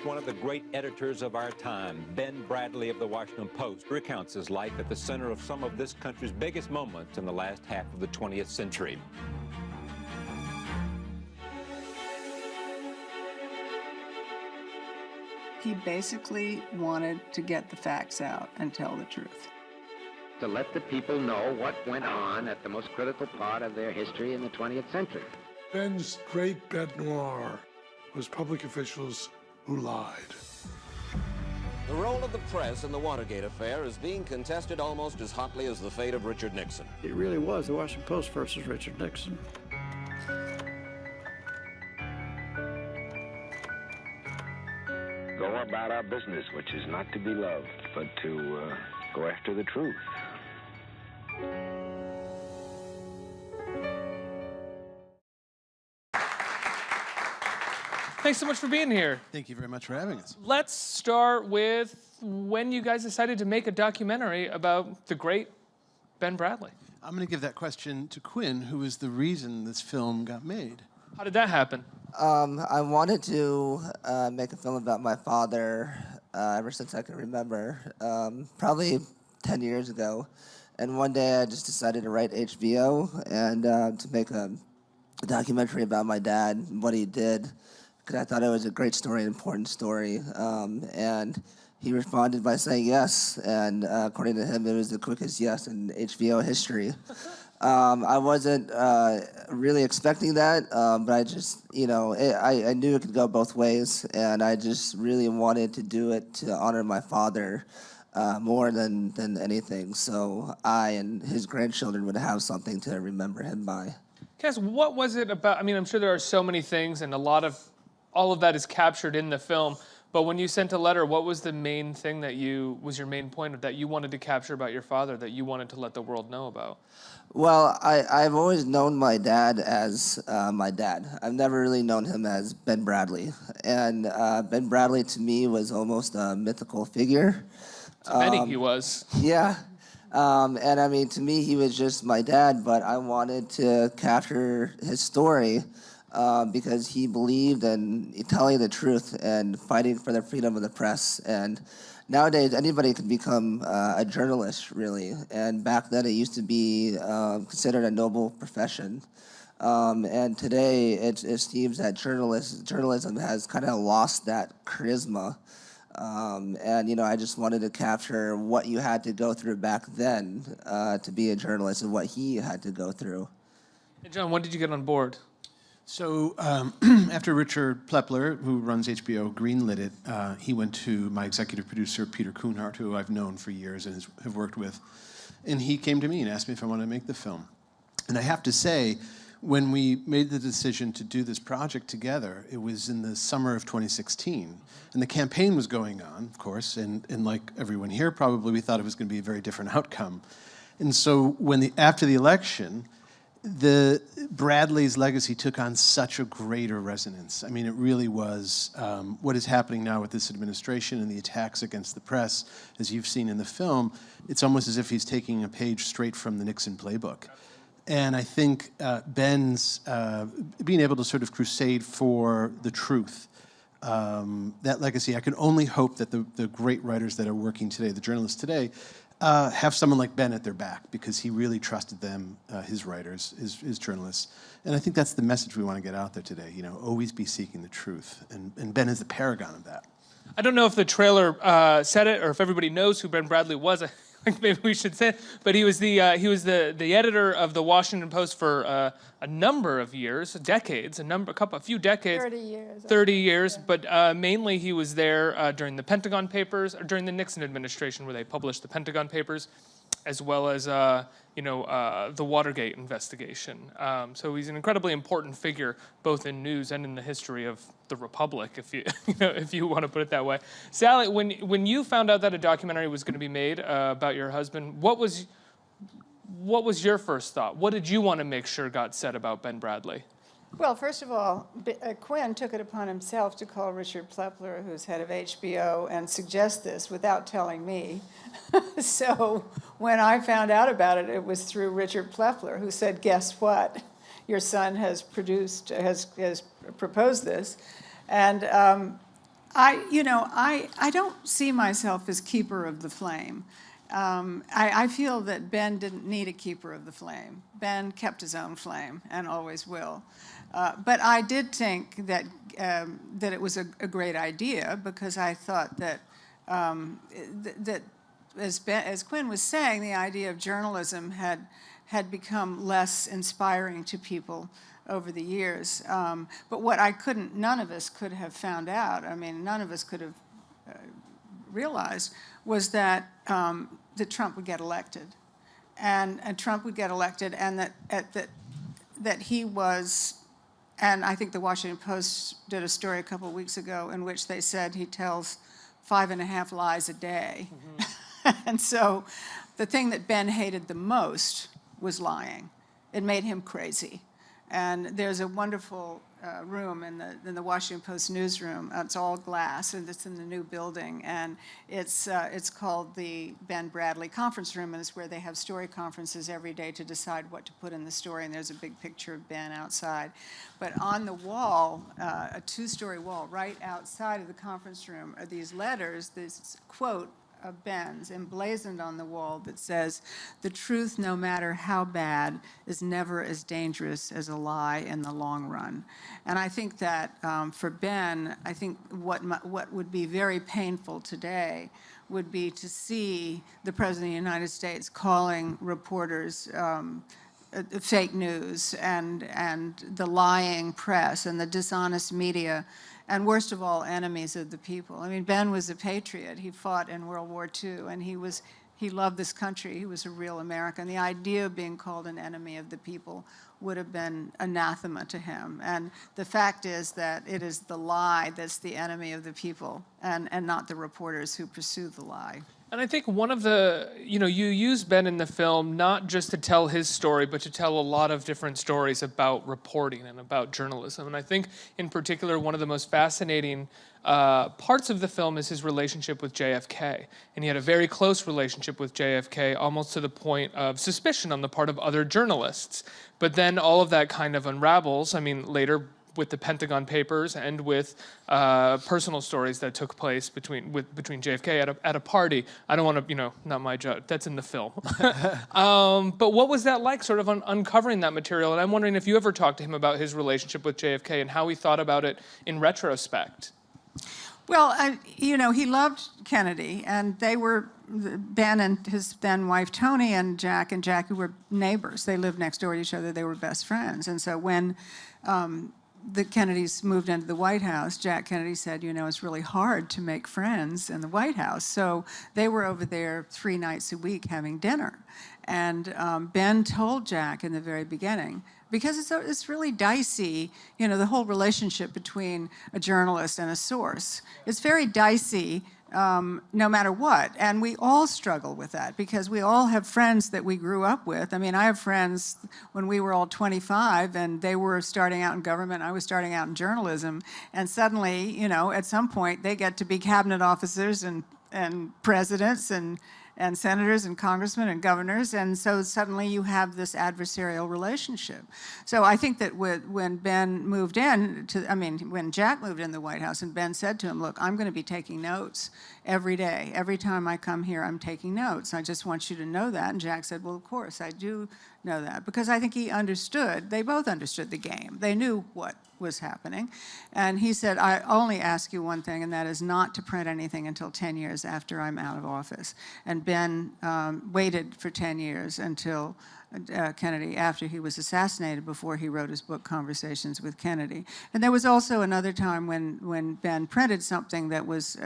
One of the great editors of our time, Ben Bradlee of the Washington Post, recounts his life at the center of some of this country's biggest moments in the last half of the 20th century. He basically wanted to get the facts out and tell the truth. To let the people know what went on at the most critical part of their history in the 20th century. Ben's great bête noire was public officials who lied. The role of the press in the Watergate affair is being contested almost as hotly as the fate of Richard Nixon. It really was the Washington Post versus Richard Nixon. Go about our business, which is not to be loved, but to go after the truth. Thanks so much for being here. Thank you very much for having us. Let's start with when you guys decided to make a documentary about the great Ben Bradlee. I'm going to give that question to Quinn, who is the reason this film got made. How did that happen? I wanted to make a film about my father ever since I can remember, probably 10 years ago. And one day I just decided to write HBO and to make a documentary about my dad, what he did, because I thought it was a great story, an important story. And he responded by saying yes, and according to him, it was the quickest yes in HBO history. I wasn't really expecting that, but I just, I knew it could go both ways, and I just really wanted to do it to honor my father more than anything, so I and his grandchildren would have something to remember him by. Cass, what was it about? I mean, I'm sure there are so many things, and all of that is captured in the film. But when you sent a letter, what was the main thing that was your main point that you wanted to capture about your father, that you wanted to let the world know about? Well, I've always known my dad as my dad. I've never really known him as Ben Bradlee. And Ben Bradlee, to me, was almost a mythical figure. To many, he was. Yeah. And I mean, to me, he was just my dad, but I wanted to capture his story because he believed in telling the truth and fighting for the freedom of the press. And nowadays, anybody can become a journalist, really. And back then, it used to be considered a noble profession. And today, it seems that journalism has kind of lost that charisma. And, I just wanted to capture what you had to go through back then to be a journalist and what he had to go through. Hey, John, when did you get on board? So after Richard Plepler, who runs HBO, greenlit it, he went to my executive producer, Peter Kuhnhart, who I've known for years and have worked with. And he came to me and asked me if I wanted to make the film. And I have to say, when we made the decision to do this project together, it was in the summer of 2016. And the campaign was going on, of course, and like everyone here, probably we thought it was going to be a very different outcome. And so after the election, the Bradlee's legacy took on such a greater resonance. I mean, it really was what is happening now with this administration and the attacks against the press, as you've seen in the film. It's almost as if he's taking a page straight from the Nixon playbook. And I think Ben's being able to sort of crusade for the truth, that legacy, I can only hope that the great writers that are working today, the journalists today, have someone like Ben at their back, because he really trusted them, his writers, his journalists. And I think that's the message we want to get out there today, always be seeking the truth. And Ben is the paragon of that. I don't know if the trailer said it or if everybody knows who Ben Bradlee was. I think maybe we should say it. But he was the editor of the Washington Post for a number of years, decades, a few decades. 30 years. 30 years, but mainly he was there during the Pentagon Papers, or during the Nixon administration, where they published the Pentagon Papers, as well as the Watergate investigation. So he's an incredibly important figure, both in news and in the history of the Republic, if you if you want to put it that way. Sally, when you found out that a documentary was going to be made about your husband, what was your first thought? What did you want to make sure got said about Ben Bradlee? Well, first of all, Quinn took it upon himself to call Richard Plepler, who's head of HBO, and suggest this without telling me. So when I found out about it, it was through Richard Plepler, who said, "Guess what? Your son has proposed this." And I don't see myself as keeper of the flame. I feel that Ben didn't need a keeper of the flame. Ben kept his own flame and always will. But I did think that it was a great idea, because I thought that as Quinn was saying, the idea of journalism had become less inspiring to people over the years. But what none of us could have found out, I mean, none of us could have realized, was that Trump would get elected. And Trump would get elected, and that he was, and I think the Washington Post did a story a couple of weeks ago in which they said he tells 5.5 lies a day. Mm-hmm. And so the thing that Ben hated the most was lying. It made him crazy. And there's a wonderful room in the Washington Post newsroom. It's all glass, and it's in the new building. And it's called the Ben Bradlee Conference Room, and it's where they have story conferences every day to decide what to put in the story. And there's a big picture of Ben outside. But on the wall, a 2-story wall right outside of the conference room, are these letters, this quote of Ben's emblazoned on the wall that says, "The truth, no matter how bad, is never as dangerous as a lie in the long run." And I think that for Ben, I think what would be very painful today would be to see the President of the United States calling reporters fake news and the lying press and the dishonest media, and worst of all, enemies of the people. I mean, Ben was a patriot. He fought in World War II, and he loved this country. He was a real American. The idea of being called an enemy of the people would have been anathema to him. And the fact is that it is the lie that's the enemy of the people, and not the reporters who pursue the lie. And I think one of the, you use Ben in the film not just to tell his story, but to tell a lot of different stories about reporting and about journalism. And I think, in particular, one of the most fascinating parts of the film is his relationship with JFK. And he had a very close relationship with JFK, almost to the point of suspicion on the part of other journalists. But then all of that kind of unravels. I mean, later, with the Pentagon Papers and with personal stories that took place between JFK at a party. I don't want to, not my job. That's in the film. But what was that like, sort of uncovering that material? And I'm wondering if you ever talked to him about his relationship with JFK and how he thought about it in retrospect. Well, he loved Kennedy, and they were, Ben and his then wife Toni and Jackie were neighbors. They lived next door to each other. They were best friends. And so when the Kennedys moved into the White House, Jack Kennedy said, it's really hard to make friends in the White House. So they were over there 3 nights a week having dinner. And Ben told Jack in the very beginning, because it's really dicey, the whole relationship between a journalist and a source. It's very dicey no matter what. And we all struggle with that, because we all have friends that we grew up with. I mean, I have friends when we were all 25 and they were starting out in government, I was starting out in journalism, and suddenly, at some point they get to be cabinet officers and presidents and senators and congressmen and governors, and so suddenly you have this adversarial relationship. So I think that when Ben moved in, when Jack moved in the White House, and Ben said to him, "Look, I'm going to be taking notes every day. Every time I come here, I'm taking notes. I just want you to know that." And Jack said, "Well, of course, I do know that," because I think he understood. They both understood the game. They knew what was happening. And he said, "I only ask you one thing, and that is not to print anything until 10 years after I'm out of office." And Ben waited for 10 years until Kennedy, after he was assassinated, before he wrote his book, Conversations with Kennedy. And there was also another time when Ben printed something that was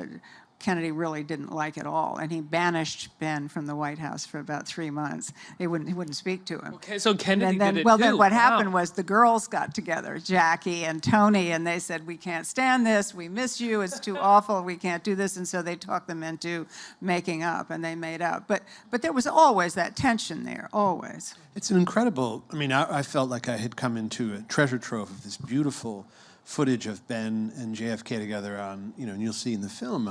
Kennedy really didn't like at all, and he banished Ben from the White House for about 3 months. He wouldn't speak to him. Okay, so Kennedy did it Well, too. then what Wow. happened was the girls got together, Jackie and Toni, and they said, "We can't stand this. We miss you. It's too awful. We can't do this." And so they talked them into making up, and they made up. But there was always that tension there, always. It's an incredible, I felt like I had come into a treasure trove of this beautiful footage of Ben and JFK together on, and you'll see in the film,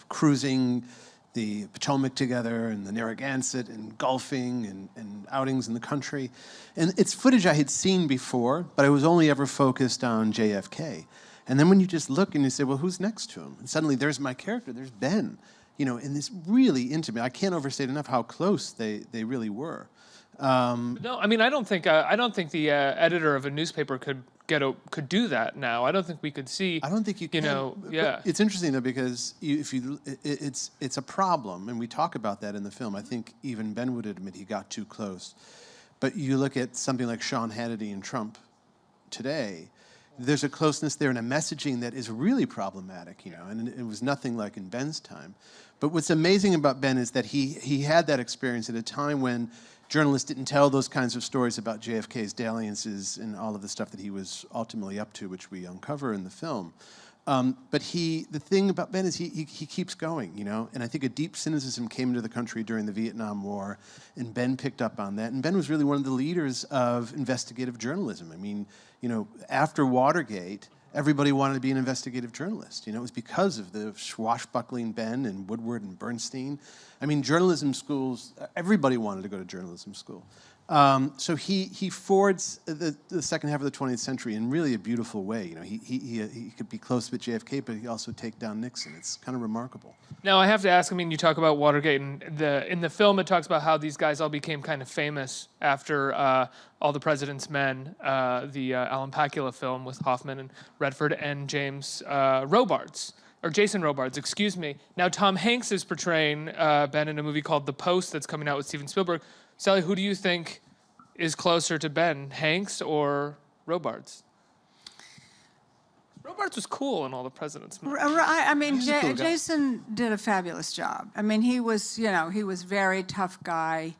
cruising the Potomac together and the Narragansett and golfing and outings in the country. And it's footage I had seen before, but I was only ever focused on JFK. And then when you just look and you say, well, who's next to him? And suddenly there's my character, there's Ben, you know, and this really intimate. I can't overstate enough how close they really were. No, I mean, I don't think the editor of a newspaper could do that now. I don't think we could see. I don't think you can. You know, yeah. It's interesting though, because it's a problem, and we talk about that in the film. I think even Ben would admit he got too close. But you look at something like Sean Hannity and Trump today. There's a closeness there and a messaging that is really problematic, you know, and it was nothing like in Ben's time. But what's amazing about Ben is that he had that experience at a time when journalists didn't tell those kinds of stories about JFK's dalliances and all of the stuff that he was ultimately up to, which we uncover in the film. But the thing about Ben is he keeps going, you know, and I think a deep cynicism came into the country during the Vietnam War, and Ben picked up on that. And Ben was really one of the leaders of investigative journalism. I mean, you know, after Watergate, everybody wanted to be an investigative journalist. You know, it was because of the swashbuckling Ben and Woodward and Bernstein. I mean, journalism schools, everybody wanted to go to journalism school. So he forwards the second half of the 20th century in really a beautiful way. You know, he could be close with JFK, but he also take down Nixon. It's kind of remarkable. Now, I have to ask, I mean, you talk about Watergate, and in the film it talks about how these guys all became kind of famous after All the President's Men, the Alan Pakula film with Hoffman and Redford and James Robards. Or Jason Robards, excuse me. Now, Tom Hanks is portraying Ben in a movie called The Post that's coming out with Steven Spielberg. Sally, who do you think is closer to Ben, Hanks or Robards? Robards was cool in All the President's Men. I mean, cool guy. Jason did a fabulous job. I mean, he was, you know, he was very tough guy,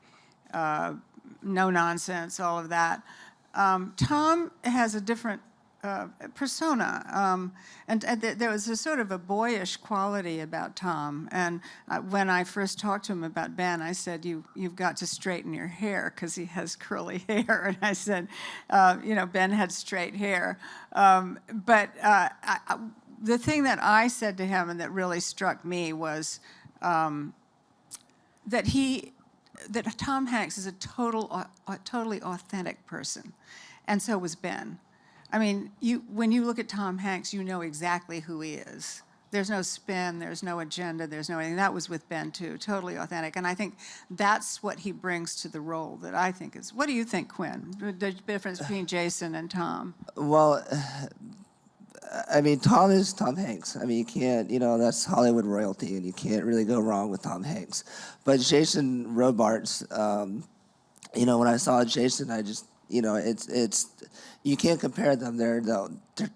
no nonsense, all of that. Tom has a different persona, and there was a sort of a boyish quality about Tom. And when I first talked to him about Ben, I said, "You've got to straighten your hair because he has curly hair." And I said, "You know, Ben had straight hair." But the thing that I said to him and that really struck me was that Tom Hanks is a totally authentic person, and so was Ben. I mean, when you look at Tom Hanks, you know exactly who he is. There's no spin, there's no agenda, there's no anything. That was with Ben, too, totally authentic. And I think that's what he brings to the role that I think is... What do you think, Quinn, the difference between Jason and Tom? Well, I mean, Tom is Tom Hanks. I mean, you can't, you know, that's Hollywood royalty, and you can't really go wrong with Tom Hanks. But Jason Robards, you know, when I saw Jason, I just... You know, it's you can't compare them. They're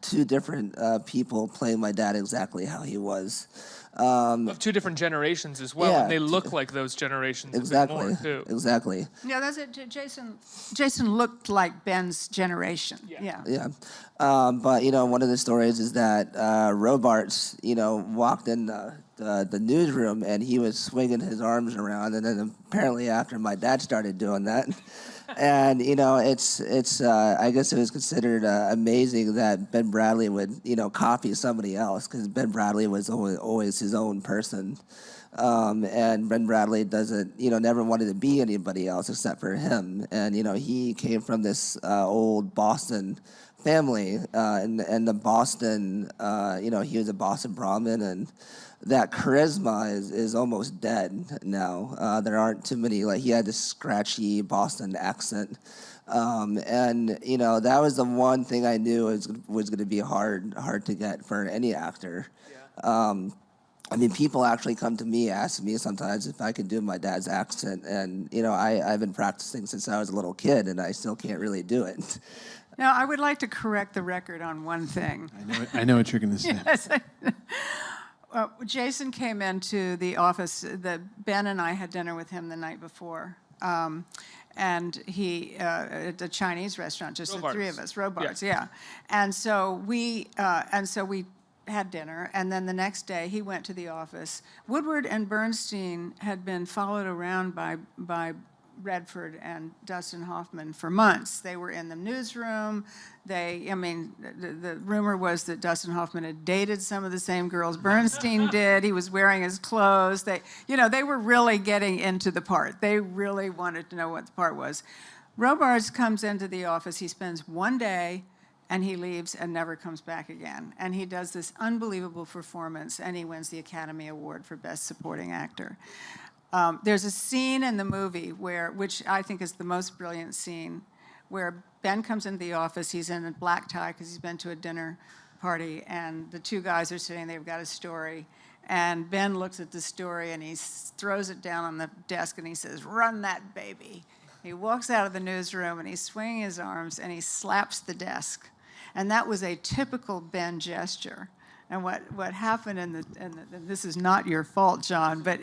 two different people playing my dad exactly how he was. Of two different generations as well, yeah, and they look like those generations exactly, a bit more, too. Exactly. Yeah, that's it. Jason looked like Ben's generation. Yeah. Yeah. But, you know, one of the stories is that Robards, you know, walked in the newsroom and he was swinging his arms around, and then apparently after my dad started doing that, and, you know, it's I guess it was considered amazing that Ben Bradlee would, you know, copy somebody else, because Ben Bradlee was always his own person. And Ben Bradlee doesn't, you know, never wanted to be anybody else except for him. And, you know, he came from this old Boston family, and the Boston, you know, he was a Boston Brahmin, and that charisma is almost dead now. There aren't too many, like, he had this scratchy Boston accent. And, you know, that was the one thing I knew was going to be hard to get for any actor. Yeah. I mean, people actually come to me, ask me sometimes if I can do my dad's accent. And, you know, I've been practicing since I was a little kid, and I still can't really do it. Now, I would like to correct the record on one thing. I know what you're going to say. Yes. Jason came into the office. Ben and I had dinner with him the night before. And he, at a Chinese restaurant, just Robards. The three of us, Robards, yeah. And so we had dinner, and then the next day he went to the office. Woodward and Bernstein had been followed around by Redford and Dustin Hoffman for months. They were in the newsroom. I mean, the rumor was that Dustin Hoffman had dated some of the same girls Bernstein did. He was wearing his clothes. They were really getting into the part. They really wanted to know what the part was. Robards comes into the office. He spends one day, and he leaves and never comes back again. And he does this unbelievable performance, and he wins the Academy Award for Best Supporting Actor. There's a scene in the movie which I think is the most brilliant scene, where Ben comes into the office. He's in a black tie because he's been to a dinner party, and the two guys are sitting, they've got a story. And Ben looks at the story, and he throws it down on the desk, and he says, "Run that baby." He walks out of the newsroom, and he's swinging his arms, and he slaps the desk. And that was a typical Ben gesture. And what happened this is not your fault, John, but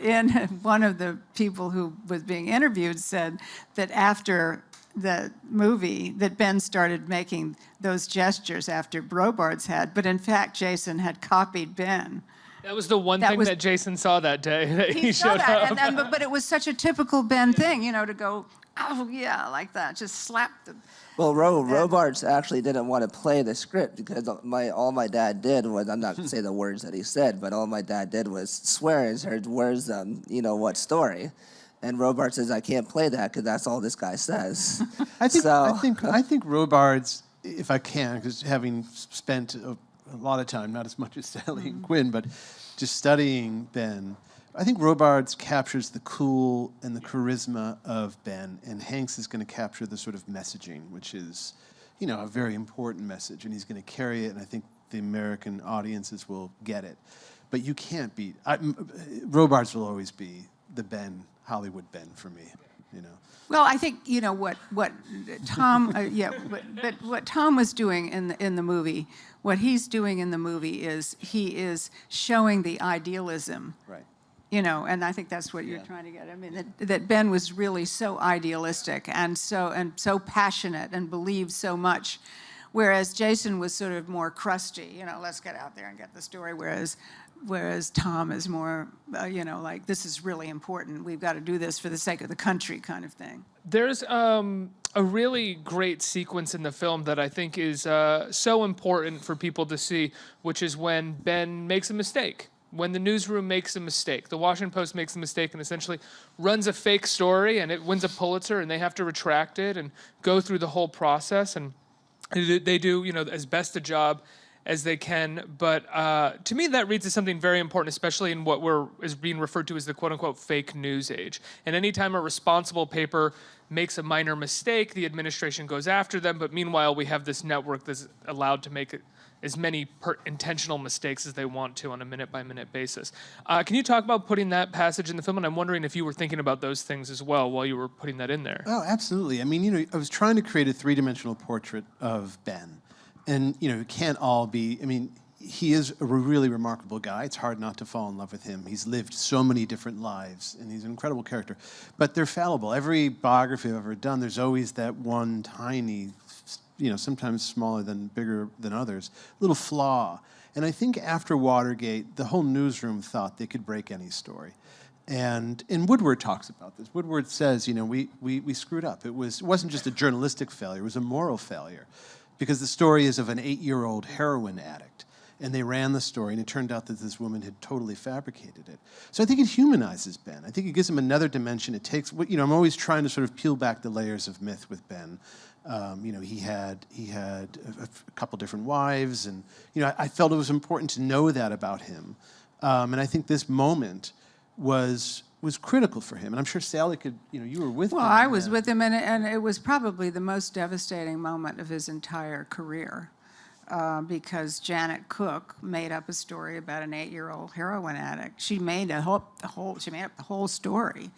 one of the people who was being interviewed said that after the movie that Ben started making those gestures after Robards had, but in fact Jason had copied Ben. That was the one thing that Jason saw that day that he showed up. But it was such a typical Ben thing, to go, oh yeah, like that, just slap the. Well, Robards actually didn't want to play the script because all my dad did was, I'm not going to say the words that he said, but all my dad did was swear and said, "Where's what story?" And Robards says, "I can't play that because that's all this guy says." I think Robards, if I can, because having spent a lot of time, not as much as Sally and Quinn, but just studying Ben, I think Robards captures the cool and the charisma of Ben, and Hanks is going to capture the sort of messaging, which is, a very important message, and he's going to carry it, and I think the American audiences will get it. But you can't beat, Robards will always be the Ben, Hollywood Ben for me, Well, I think what Tom, but what Tom was doing in the movie, what he's doing in the movie is he is showing the idealism. Right. And I think that's what you're trying to get. I mean, that Ben was really so idealistic and so passionate and believed so much, whereas Jason was sort of more crusty. Let's get out there and get the story. Whereas Tom is more, like, this is really important. We've got to do this for the sake of the country, kind of thing. There's a really great sequence in the film that I think is so important for people to see, which is when Ben makes a mistake. When the newsroom makes a mistake, the Washington Post makes a mistake and essentially runs a fake story, and it wins a Pulitzer, and they have to retract it and go through the whole process. And they do, as best a job as they can. But to me, that reads as something very important, especially in what is being referred to as the quote-unquote fake news age. And anytime a responsible paper makes a minor mistake, the administration goes after them. But meanwhile, we have this network that's allowed to make as many intentional mistakes as they want to on a minute-by-minute basis. Can you talk about putting that passage in the film? And I'm wondering if you were thinking about those things as well while you were putting that in there. Oh, absolutely. I mean, I was trying to create a three-dimensional portrait of Ben. And, it can't all be, he is a really remarkable guy. It's hard not to fall in love with him. He's lived so many different lives, and he's an incredible character. But they're fallible. Every biography I've ever done, there's always that one tiny, sometimes smaller than bigger than others, little flaw. And I think after Watergate, the whole newsroom thought they could break any story. And Woodward talks about this. Woodward says, we screwed up. It wasn't just a journalistic failure, it was a moral failure. Because the story is of an 8-year-old heroin addict. And they ran the story, and it turned out that this woman had totally fabricated it. So I think it humanizes Ben. I think it gives him another dimension. It takes, I'm always trying to sort of peel back the layers of myth with Ben. He had a couple different wives, and I felt it was important to know that about him. And I think this moment was critical for him. And I'm sure Sally could, you were with him. Well, I was with him, and it was probably the most devastating moment of his entire career. Because Janet Cook made up a story about an 8-year-old heroin addict. She made up the whole story,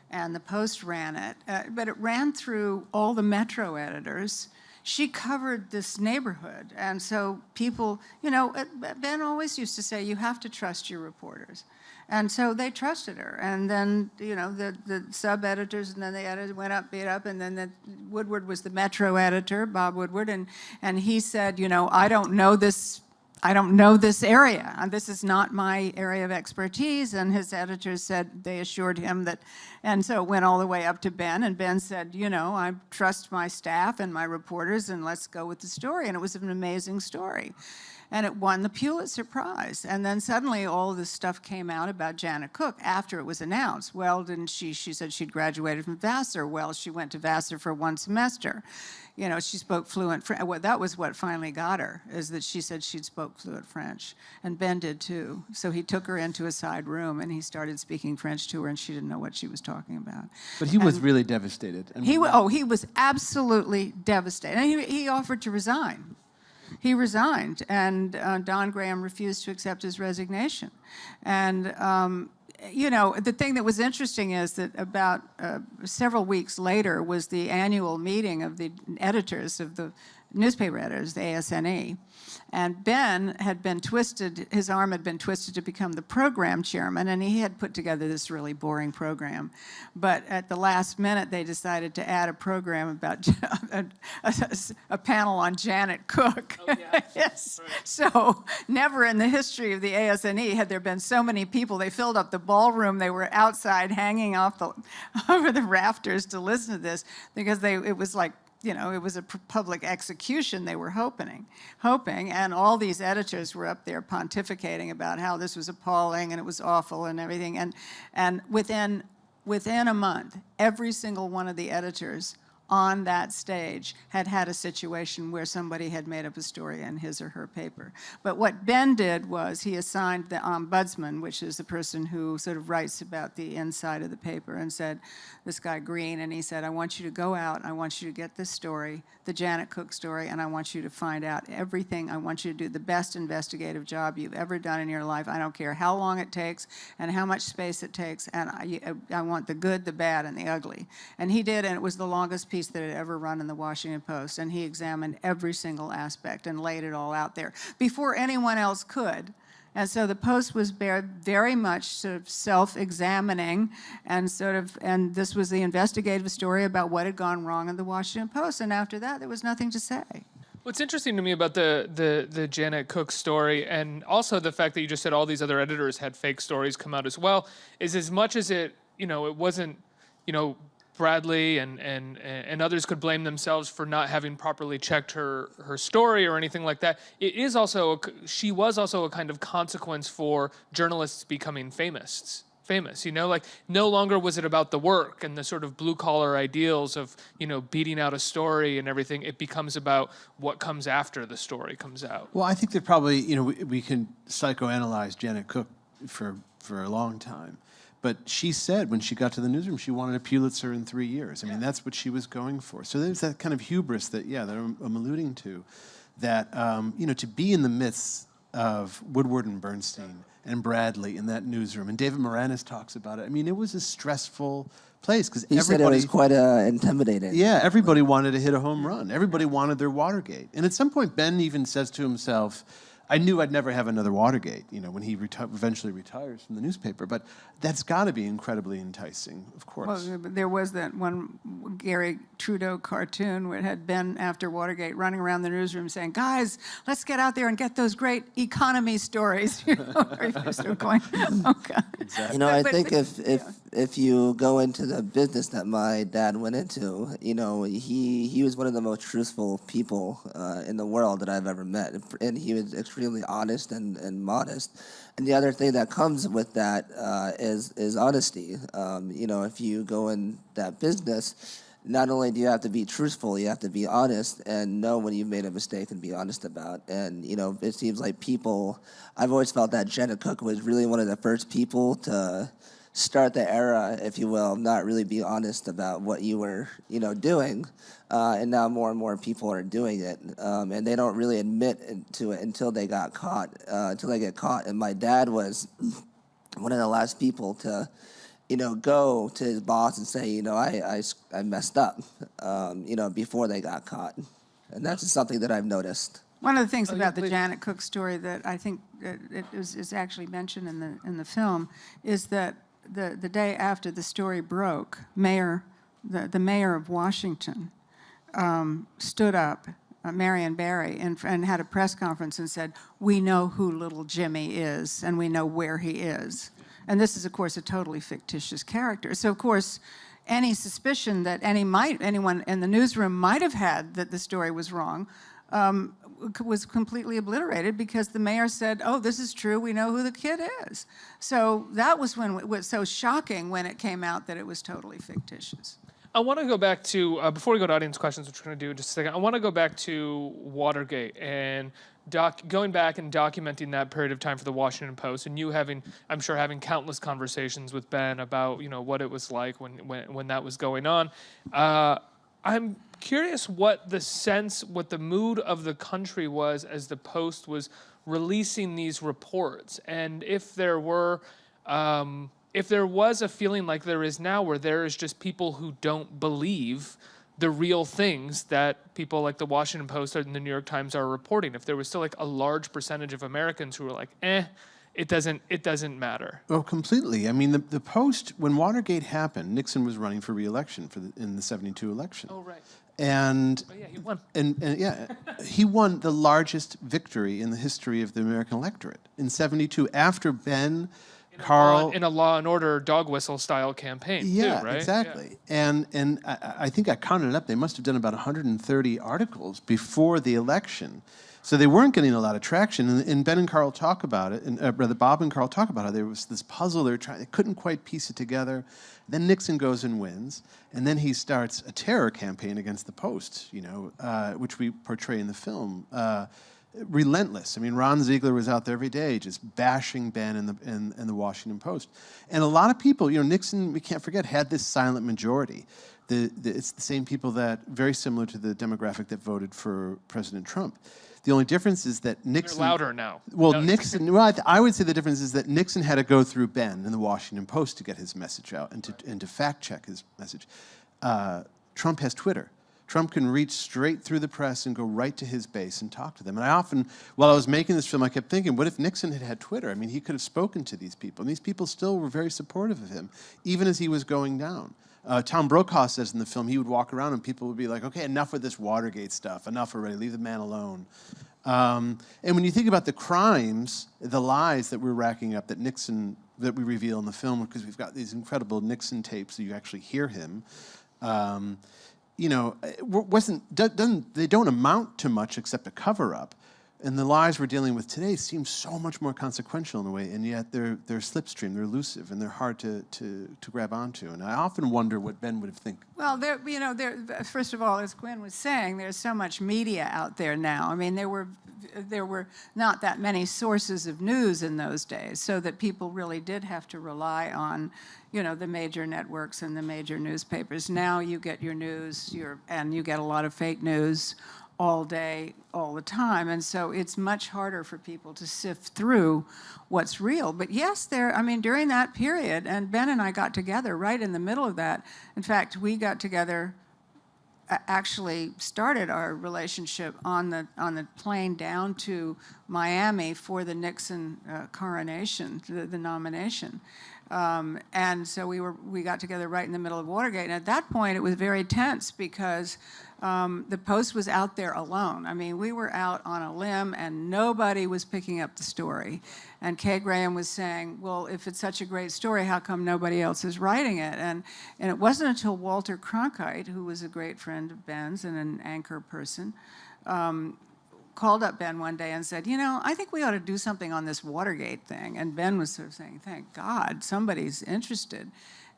and the Post ran it. But it ran through all the Metro editors. She covered this neighborhood, and so people, Ben always used to say, you have to trust your reporters. And so they trusted her. And then, the sub-editors and then the editors went up, beat up, and then Woodward was the Metro editor, Bob Woodward, and he said, I don't know this area. And this is not my area of expertise. And his editors said, they assured him that, and so it went all the way up to Ben, and Ben said, I trust my staff and my reporters, and let's go with the story. And it was an amazing story. And it won the Pulitzer Prize. And then suddenly all of this stuff came out about Janet Cook after it was announced. Well, didn't she said she'd graduated from Vassar. Well, she went to Vassar for 1 semester. You know, she spoke fluent French. Well, that was what finally got her, is that she said she'd spoke fluent French. And Ben did too. So he took her into a side room and he started speaking French to her, and she didn't know what she was talking about. But he was really devastated. He was absolutely devastated. And he offered to resign. He resigned, and Don Graham refused to accept his resignation. And you know, the thing that was interesting is that about several weeks later was the annual meeting of the editors of the newspaper editors, the ASNE. And Ben had been twisted, his arm had been twisted to become the program chairman, and he had put together this really boring program. But at the last minute, they decided to add a program about a panel on Janet Cook. Oh, yeah. Yes. Right. So never in the history of the ASNE had there been so many people. They filled up the ballroom. They were outside hanging off over the rafters to listen to this, because it was like, you know, it was a public execution they were hoping, and all these editors were up there pontificating about how this was appalling and it was awful and everything. And within a month, every single one of the editors on that stage had had a situation where somebody had made up a story in his or her paper. But what Ben did was he assigned the ombudsman, which is the person who sort of writes about the inside of the paper, and said, this guy Green, and he said, I want you to go out, I want you to get this story, the Janet Cook story, and I want you to find out everything. I want you to do the best investigative job you've ever done in your life. I don't care how long it takes and how much space it takes, and I want the good, the bad, and the ugly. And he did, and it was the longest piece that had ever run in the Washington Post, and he examined every single aspect and laid it all out there before anyone else could. And so the Post was very much sort of self-examining, and and this was the investigative story about what had gone wrong in the Washington Post, and after that there was nothing to say. What's interesting to me about the Janet Cook story, and also the fact that you just said all these other editors had fake stories come out as well, is as much as it wasn't, Bradlee and others could blame themselves for not having properly checked her story or anything like that. She was also a kind of consequence for journalists becoming famous. Like no longer was it about the work and the sort of blue collar ideals of, beating out a story and everything. It becomes about what comes after the story comes out. Well, I think that probably, we can psychoanalyze Janet Cook for a long time. But she said when she got to the newsroom, she wanted a Pulitzer in 3 years. I mean, that's what she was going for. So there's that kind of hubris that I'm alluding to, that, to be in the midst of Woodward and Bernstein and Bradlee in that newsroom, and David Moranis talks about it. I mean, it was a stressful place because everybody said it was quite intimidating. Yeah, everybody wanted to hit a home run. Everybody wanted their Watergate. And at some point, Ben even says to himself, I knew I'd never have another Watergate, when he eventually retires from the newspaper. But that's got to be incredibly enticing, of course. Well, there was that one Gary Trudeau cartoon where it had Ben after Watergate running around the newsroom saying, guys, let's get out there and get those great economy stories. Sort of going, okay. Exactly. I think if you go into the business that my dad went into, he was one of the most truthful people in the world that I've ever met. And he was extremely honest and modest. And the other thing that comes with that is honesty. If you go in that business, not only do you have to be truthful, you have to be honest and know when you've made a mistake and be honest about. And, it seems like I've always felt that Janet Cook was really one of the first people to start the era, if you will, not really be honest about what you were, doing. And now more and more people are doing it. And they don't really admit to it until they get caught. And my dad was one of the last people to, go to his boss and say, I messed up, before they got caught. And that's just something that I've noticed. One of the things about the Janet Cook story that I think is actually mentioned in the film is that the day after the story broke, the mayor of Washington stood up, Marion Barry, and had a press conference and said, we know who little Jimmy is and we know where he is. And this is, of course, a totally fictitious character. So, of course, any suspicion that anyone in the newsroom might have had that the story was wrong was completely obliterated because the mayor said, oh, this is true, we know who the kid is. So that was when it was so shocking when it came out that it was totally fictitious. I want to go back to, before we go to audience questions, which we're going to do in just a second, I want to go back to Watergate and going back and documenting that period of time for the Washington Post, and you having, I'm sure, having countless conversations with Ben about, you know, what it was like when that was going on. I'm curious what the mood of the country was as the Post was releasing these reports, and if there was a feeling like there is now, where there is just people who don't believe the real things that people like the Washington Post and the New York Times are reporting. If there was still like a large percentage of Americans who were like, it doesn't matter. Oh, completely. I mean, the Post, when Watergate happened, Nixon was running for re-election in the 72 election. Oh, right. And yeah, he won. And yeah, he won the largest victory in the history of the American electorate in 72 after Ben, Carl, in a Law and Order dog whistle style campaign. Yeah, too, right? exactly. Yeah. And I think I counted it up. They must have done about 130 articles before the election. So they weren't getting a lot of traction. And Ben and Carl talk about it, and rather Bob and Carl talk about how there was this puzzle they couldn't quite piece it together. Then Nixon goes and wins, and then he starts a terror campaign against the Post, you know, which we portray in the film. Relentless. I mean, Ron Ziegler was out there every day just bashing Ben and the Washington Post. And a lot of people, you know, Nixon, we can't forget, had this silent majority. It's the same people that, very similar to the demographic that voted for President Trump. The only difference is that Nixon... They're louder now. Well, Nixon... Well, I would say the difference is that Nixon had to go through Ben and the Washington Post to get his message out and to fact-check his message. Trump has Twitter. Trump can reach straight through the press and go right to his base and talk to them. And I often, while I was making this film, I kept thinking, what if Nixon had had Twitter? I mean, he could have spoken to these people. And these people still were very supportive of him, even as he was going down. Tom Brokaw says in the film, he would walk around and people would be like, okay, enough with this Watergate stuff. Enough already. Leave the man alone. And when you think about the crimes, the lies that we're racking up that we reveal in the film, because we've got these incredible Nixon tapes so you actually hear him, you know, they don't amount to much except a cover-up. And the lies we're dealing with today seem so much more consequential in a way, and yet they're slipstream, they're elusive, and they're hard to grab onto. And I often wonder what Ben would have think. Well, first of all, as Quinn was saying, there's so much media out there now. I mean, there were not that many sources of news in those days, so that people really did have to rely on, you know, the major networks and the major newspapers. Now you get your news, and you get a lot of fake news all day, all the time. And so it's much harder for people to sift through what's real. But yes, during that period, and Ben and I got together right in the middle of that. In fact, we got together, actually started our relationship on the plane down to Miami for the Nixon coronation, the nomination. And so we got together right in the middle of Watergate. And at that point, it was very tense because the Post was out there alone. I mean, we were out on a limb and nobody was picking up the story. And Kay Graham was saying, well, if it's such a great story, how come nobody else is writing it? And it wasn't until Walter Cronkite, who was a great friend of Ben's and an anchor person, called up Ben one day and said, you know, I think we ought to do something on this Watergate thing. And Ben was sort of saying, thank God, somebody's interested.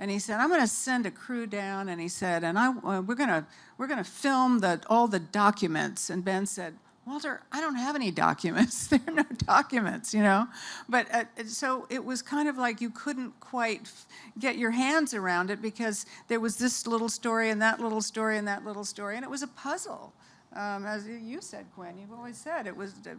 And he said, I'm going to send a crew down. And he said, and we're going to film all the documents. And Ben said, Walter, I don't have any documents. There are no documents, you know. But so it was kind of like you couldn't quite get your hands around it because there was this little story and that little story and that little story, and it was a puzzle. As you said, Quinn, you've always said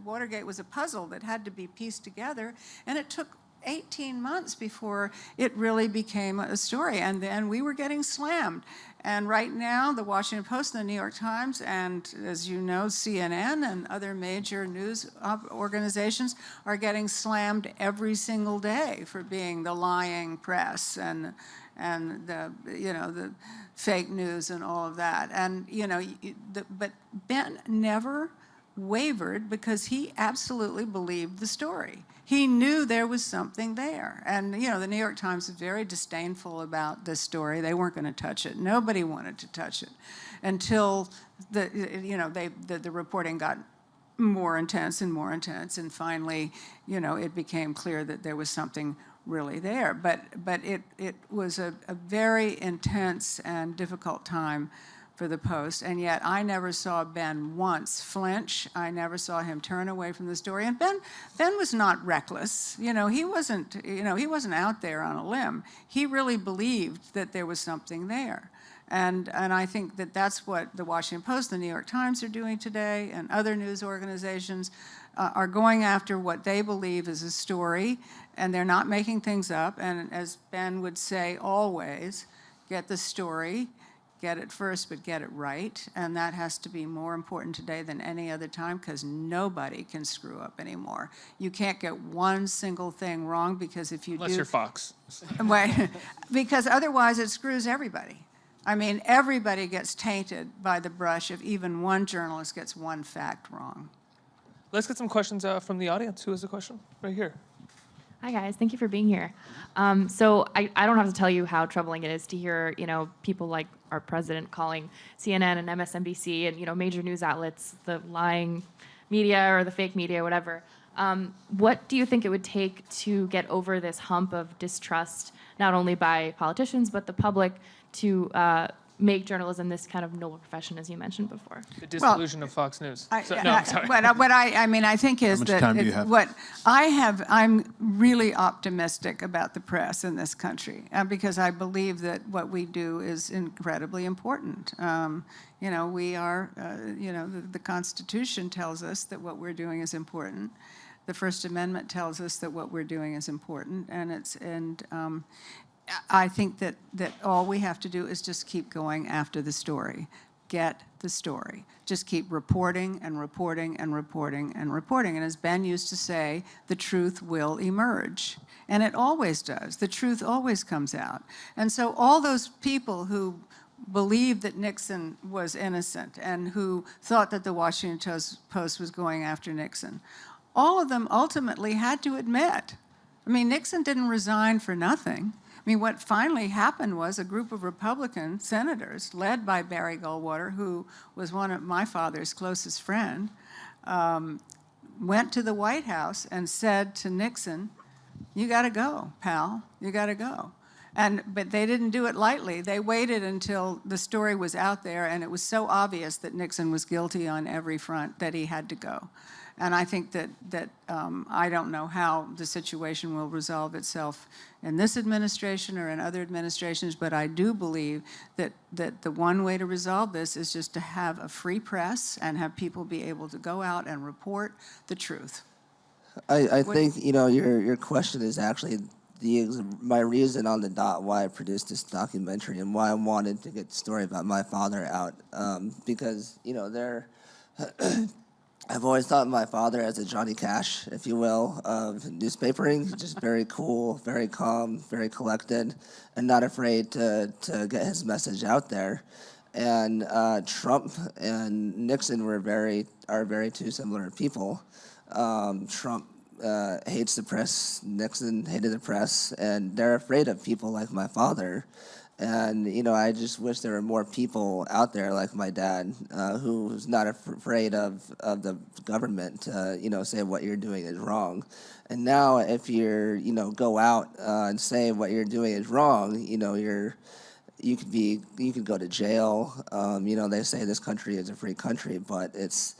Watergate was a puzzle that had to be pieced together, and it took 18 months before it really became a story, and then we were getting slammed. And right now, the Washington Post and the New York Times, and as you know, CNN and other major news organizations are getting slammed every single day for being the lying press and the fake news and all of that. And but Ben never wavered because he absolutely believed the story. He knew there was something there. And the New York Times is very disdainful about this story. They weren't going to touch it. Nobody wanted to touch it until the reporting got more intense and more intense, and finally, you know, it became clear that there was something really there. But it was a very intense and difficult time for the Post, and yet I never saw Ben once flinch. I never saw him turn away from the story. And Ben was not reckless. You know, he wasn't out there on a limb. He really believed that there was something there. And I think that that's what the Washington Post, the New York Times are doing today, and other news organizations are going after what they believe is a story, and they're not making things up. And as Ben would say always, get the story, get it first, but get it right. And that has to be more important today than any other time, because nobody can screw up anymore. You can't get one single thing wrong, because if you Unless you're Fox. Because otherwise it screws everybody. I mean, everybody gets tainted by the brush if even one journalist gets one fact wrong. Let's get some questions from the audience. Who has a question? Right here. Hi guys, thank you for being here. So I don't have to tell you how troubling it is to hear, you know, people like our president calling CNN and MSNBC and, you know, major news outlets the lying media or the fake media, whatever. What do you think it would take to get over this hump of distrust, not only by politicians but the public, to make journalism this kind of noble profession, as you mentioned before? The disillusion of Fox News. I'm really optimistic about the press in this country, because I believe that what we do is incredibly important. You know, we are, you know, the Constitution tells us that what we're doing is important. The First Amendment tells us that what we're doing is important, and I think that all we have to do is just keep going after the story. Get the story. Just keep reporting and reporting and reporting and reporting. And as Ben used to say, the truth will emerge. And it always does. The truth always comes out. And so all those people who believed that Nixon was innocent and who thought that the Washington Post was going after Nixon, all of them ultimately had to admit. I mean, Nixon didn't resign for nothing. I mean, what finally happened was a group of Republican senators, led by Barry Goldwater, who was one of my father's closest friends, went to the White House and said to Nixon, "You got to go, pal. You got to go." But they didn't do it lightly. They waited until the story was out there, and it was so obvious that Nixon was guilty on every front that he had to go. And I think that I don't know how the situation will resolve itself in this administration or in other administrations, but I do believe that the one way to resolve this is just to have a free press and have people be able to go out and report the truth. I think, you know, your question is actually my reason on the dot why I produced this documentary and why I wanted to get the story about my father out, because, you know, I've always thought of my father as a Johnny Cash, if you will, of newspapering. He's just very cool, very calm, very collected, and not afraid to get his message out there. And Trump and Nixon are very two similar people. Trump hates the press, Nixon hated the press, and they're afraid of people like my father. And, you know, I just wish there were more people out there like my dad who's not afraid of the government to, you know, say what you're doing is wrong. And now if you're, you know, go out and say what you're doing is wrong, you know, you could go to jail. You know, they say this country is a free country, but is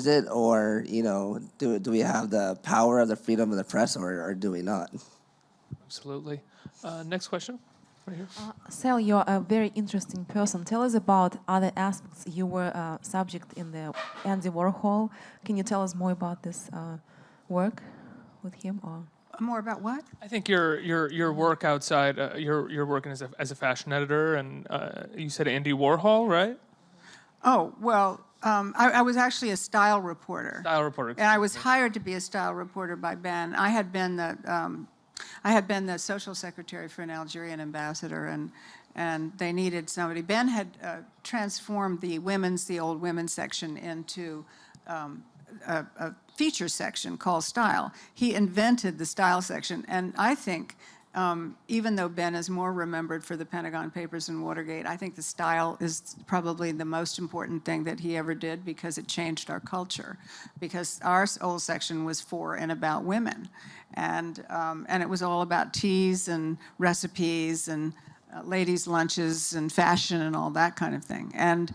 it, or, you know, do we have the power of the freedom of the press, or do we not? Absolutely. Next question. Right here. Sal, you're a very interesting person. Tell us about other aspects. You were a subject in the Andy Warhol. Can you tell us more about this work with him? Or more about what? I think your work outside, you're working as a fashion editor, and you said Andy Warhol, right? Oh, well, I was actually a style reporter. Style reporter. And I was hired to be a style reporter by Ben. I had been the social secretary for an Algerian ambassador, and they needed somebody. Ben had transformed the old women's section into a feature section called Style. He invented the style section, and I think even though Ben is more remembered for the Pentagon Papers and Watergate, I think the style is probably the most important thing that he ever did, because it changed our culture. Because our old section was for and about women, and it was all about teas and recipes and ladies' lunches and fashion and all that kind of thing. And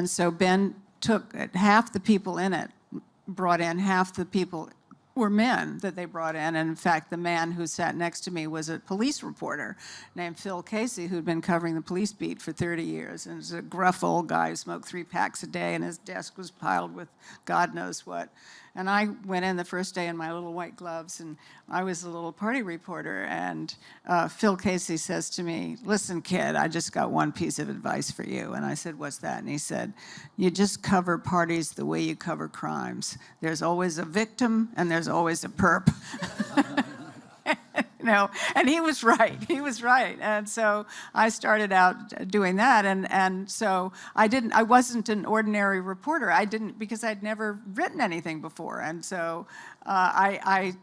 so Ben took half the people in it, brought in half the people were men that they brought in. And in fact, the man who sat next to me was a police reporter named Phil Casey, who'd been covering the police beat for 30 years. And was a gruff old guy who smoked 3 packs a day, and his desk was piled with God knows what. And I went in the first day in my little white gloves, and I was a little party reporter. And Phil Casey says to me, "Listen, kid, I just got one piece of advice for you." And I said, "What's that?" And he said, "You just cover parties the way you cover crimes. There's always a victim, and there's always a perp." You know, and he was right. He was right. And so I started out doing that, and so I wasn't an ordinary reporter. I didn't, because I'd never written anything before, and so I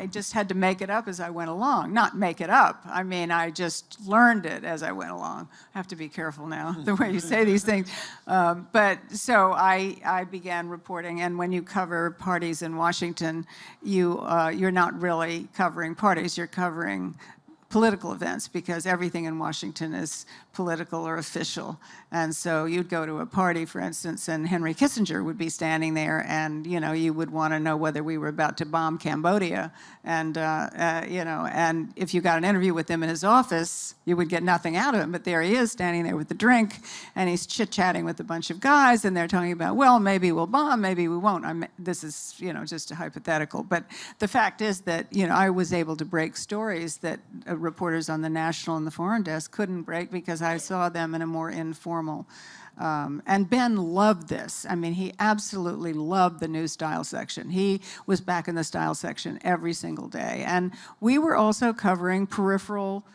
just had to make it up as I went along. Not make it up. I mean, I just learned it as I went along. I have to be careful now, the way you say these things. But so I began reporting, and when you cover parties in Washington, you're not really covering parties. You're covering political events, because everything in Washington is political or official. And so you'd go to a party, for instance, and Henry Kissinger would be standing there, and you would want to know whether we were about to bomb Cambodia. And and if you got an interview with him in his office, you would get nothing out of him. But there he is, standing there with the drink, and he's chit-chatting with a bunch of guys, and they're talking about, well, maybe we'll bomb, maybe we won't. This is just a hypothetical. But the fact is that I was able to break stories that reporters on the national and the foreign desk couldn't break, because I saw them in a more informal. And Ben loved this. I mean, he absolutely loved the news style section. He was back in the style section every single day. And we were also covering peripheral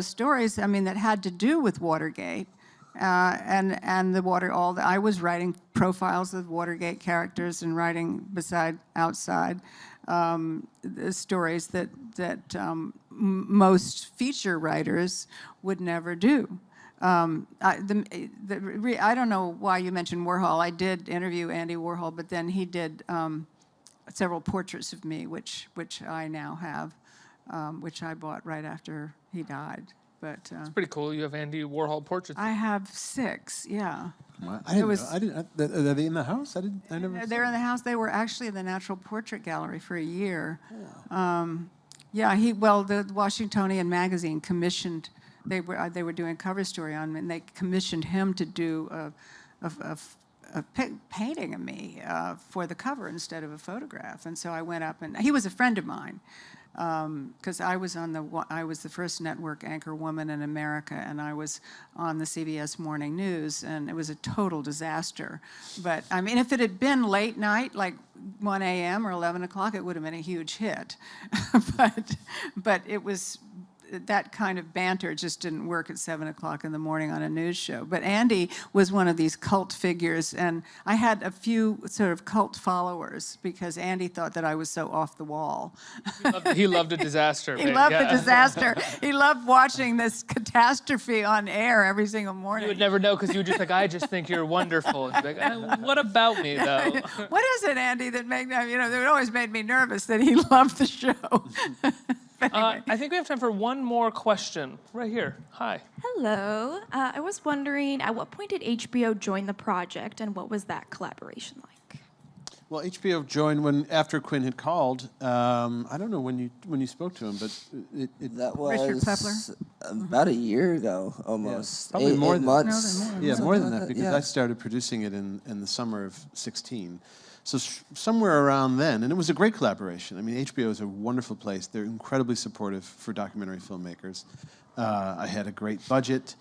stories, I mean, that had to do with Watergate. And the I was writing profiles of Watergate characters and writing outside stories that most feature writers would never do. I don't know why you mentioned Warhol. I did interview Andy Warhol, but then he did several portraits of me, which I now have, which I bought right after he died. But it's pretty cool. You have Andy Warhol portraits. I have 6. Yeah. Well, I didn't. Are they in the house? I never. They're in the house. They were actually in the Natural Portrait Gallery for a year. Yeah. The Washingtonian magazine commissioned. They were doing a cover story on him, and they commissioned him to do a painting of me for the cover instead of a photograph. And so I went up, and he was a friend of mine, because I was the first network anchor woman in America, and I was on the CBS Morning News, and it was a total disaster. But I mean, if it had been late night, like 1 a.m. or 11 o'clock, it would have been a huge hit. but it was. That kind of banter just didn't work at 7 o'clock in the morning on a news show. But Andy was one of these cult figures, and I had a few sort of cult followers because Andy thought that I was so off the wall. He loved a disaster. He loved the disaster. He loved watching this catastrophe on air every single morning. You would never know, because you would just I just think you're wonderful. And be like, what about me, though? What is it, Andy, that that always made me nervous that he loved the show? I think we have time for one more question. Right here. Hi. Hello. I was wondering, at what point did HBO join the project, and what was that collaboration like? Well, HBO joined after Quinn had called. I don't know when you spoke to him, but that was Richard Plepler? About a year ago, almost. Yeah, probably eight months. More than that, because I started producing it in the summer of '16. So somewhere around then, and it was a great collaboration. I mean, HBO is a wonderful place. They're incredibly supportive for documentary filmmakers. I had a great budget.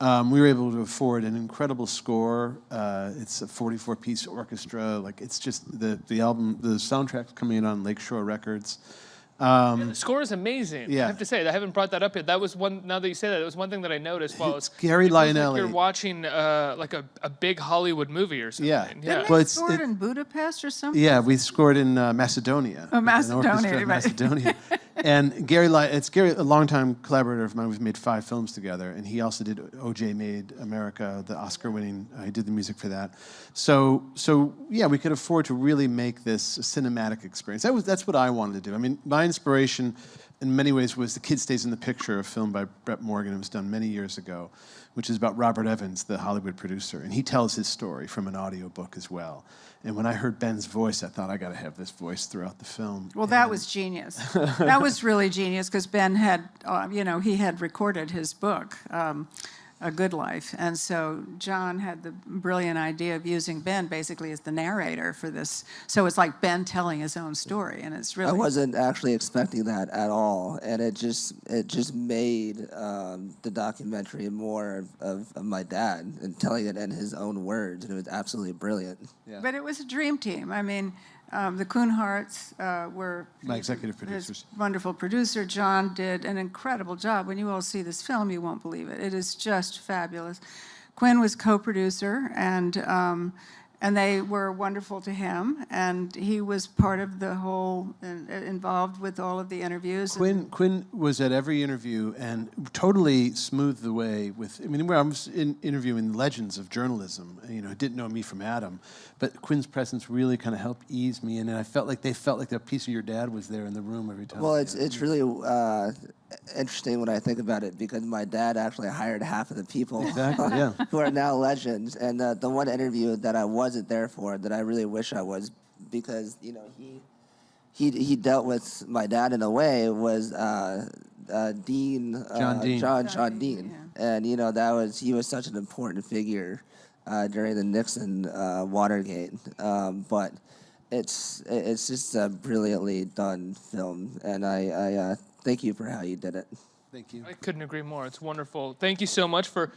We were able to afford an incredible score. It's a 44-piece orchestra. It's just the album, the soundtrack's coming in on Lakeshore Records. The score is amazing. Yeah. I have to say, I haven't brought that up yet. That was one. Now that you say that, it was one thing that I noticed. While it's Gary Lionelli. Like you're watching like a big Hollywood movie or something. Yeah. Didn't they score it in Budapest or something? Yeah, we scored in Macedonia. Oh, Macedonia. Macedonia. And Gary, a longtime collaborator of mine. We've made 5 films together, and he also did O.J. Made America, the Oscar-winning. He did the music for that. So yeah, we could afford to really make this a cinematic experience. That's what I wanted to do. I mean, my inspiration, in many ways, was The Kid Stays in the Picture, a film by Brett Morgan. It was done many years ago, which is about Robert Evans, the Hollywood producer, and he tells his story from an audiobook as well. And when I heard Ben's voice, I thought, I got to have this voice throughout the film. Well, that was genius. That was really genius because Ben had, he had recorded his book, A Good Life. And so John had the brilliant idea of using Ben basically as the narrator for this. So it's like Ben telling his own story, and it's really... I wasn't actually expecting that at all, and it just made the documentary more of my dad and telling it in his own words, and it was absolutely brilliant. Yeah. But it was a dream team. I mean, the Kuhnharts were my executive producers. His wonderful producer. John did an incredible job. When you all see this film, you won't believe it. It is just fabulous. Quinn was co-producer, and they were wonderful to him, and he was part of the whole, involved with all of the interviews. Quinn was at every interview and totally smoothed the way with, I mean, I was interviewing legends of journalism, who didn't know me from Adam, but Quinn's presence really kind of helped ease me in, and I felt like they felt like a piece of your dad was there in the room every time. Well, it's really interesting when I think about it, because my dad actually hired half of the people who are now legends. And the one interview that I wasn't there for, that I really wish I was, because he dealt with my dad in a way, was Dean, John Dean, and he was such an important figure during the Nixon Watergate, but. It's just a brilliantly done film, and I thank you for how you did it. Thank you. I couldn't agree more. It's wonderful. Thank you so much for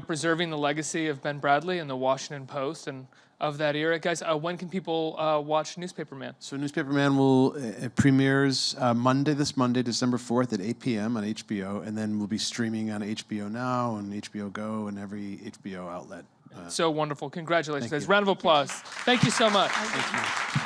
preserving the legacy of Ben Bradlee and the Washington Post and of that era, guys. When can people watch Newspaperman? So Newspaperman will premieres this Monday, December 4th at 8 p.m. on HBO, and then we'll be streaming on HBO Now and HBO Go and every HBO outlet. So wonderful. Congratulations, guys. Round of applause. Thank you so much. Thank you.